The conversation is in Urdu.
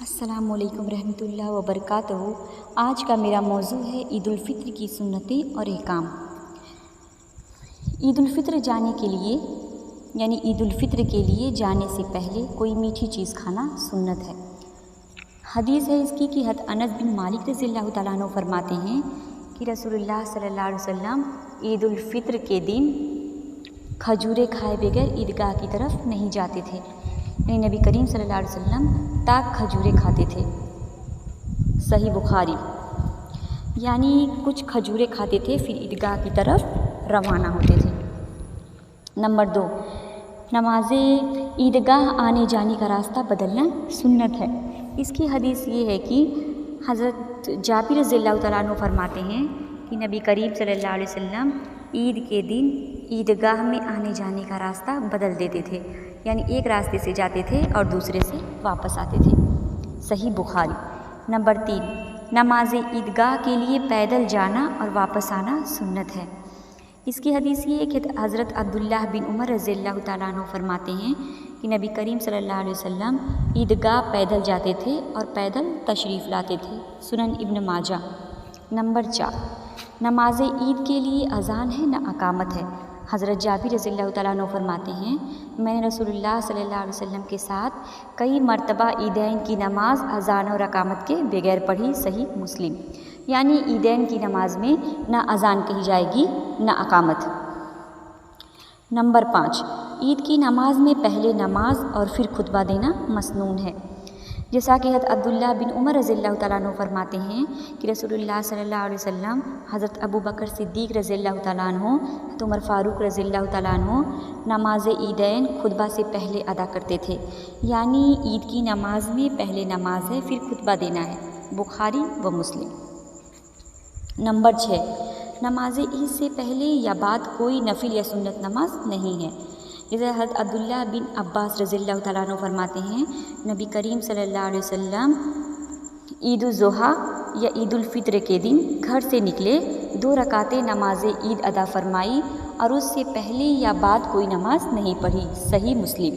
السلام علیکم ورحمۃ اللہ وبرکاتہ۔ آج کا میرا موضوع ہے عید الفطر کی سنتیں اور احکام۔ عید الفطر جانے کے لیے عید الفطر کے لیے جانے سے پہلے کوئی میٹھی چیز کھانا سنت ہے۔ حدیث ہے اس کی کہ حضرت انس بن مالک رضی اللہ تعالیٰ عنہ فرماتے ہیں کہ رسول اللہ صلی اللہ علیہ وسلم عید الفطر کے دن کھجورے کھائے بغیر عیدگاہ کی طرف نہیں جاتے تھے، نبی کریم صلی اللہ علیہ وسلم تاک کھجورے کھاتے تھے۔ صحیح بخاری، کچھ کھجورے کھاتے تھے پھر عیدگاہ کی طرف روانہ ہوتے تھے۔ نمبر 2، نماز عیدگاہ آنے جانے کا راستہ بدلنا سنت ہے۔ اس کی حدیث یہ ہے کہ حضرت جابر رضی اللہ تعالیٰ عنہ فرماتے ہیں کہ نبی کریم صلی اللہ علیہ وسلم عید کے دن عیدگاہ میں آنے جانے کا راستہ بدل دیتے تھے، ایک راستے سے جاتے تھے اور دوسرے سے واپس آتے تھے۔ صحیح بخاری۔ نمبر 3، نماز عیدگاہ کے لیے پیدل جانا اور واپس آنا سنت ہے۔ اس کی حدیث یہ ہے کہ حضرت عبداللہ بن عمر رضی اللہ تعالیٰ عنہ فرماتے ہیں کہ نبی کریم صلی اللہ علیہ وسلم عیدگاہ پیدل جاتے تھے اور پیدل تشریف لاتے تھے۔ سنن ابن ماجہ۔ نمبر 4، نماز عید کے لیے اذان ہے نہ اقامت ہے۔ حضرت جابر رضی اللہ تعالیٰ عنہ فرماتے ہیں میں نے رسول اللہ صلی اللہ علیہ وسلم کے ساتھ کئی مرتبہ عیدین کی نماز اذان اور اقامت کے بغیر پڑھی۔ صحیح مسلم۔ عیدین کی نماز میں نہ اذان کہی جائے گی نہ اقامت۔ نمبر 5، عید کی نماز میں پہلے نماز اور پھر خطبہ دینا مسنون ہے، جیسا کہ حضرت عبداللہ بن عمر رضی اللہ تعالیٰ عنہ فرماتے ہیں کہ رسول اللہ صلی اللہ علیہ وسلم حضرت ابو بکر صدیق رضی اللہ تعالیٰ عنہ، حضرت عمر فاروق رضی اللہ تعالیٰ عنہ نماز عیدین خطبہ سے پہلے ادا کرتے تھے، عید کی نماز میں پہلے نماز ہے پھر خطبہ دینا ہے۔ بخاری و مسلم۔ نمبر 6، نماز عید سے پہلے یا بعد کوئی نفل یا سنت نماز نہیں ہے، جیسے حضرت عبداللہ بن عباس رضی اللہ تعالیٰ عنہ فرماتے ہیں نبی کریم صلی اللہ علیہ وسلم عید الاضحیٰ یا عید الفطر کے دن گھر سے نکلے، 2 رکعتیں نماز عید ادا فرمائی اور اس سے پہلے یا بعد کوئی نماز نہیں پڑھی۔ صحیح مسلم۔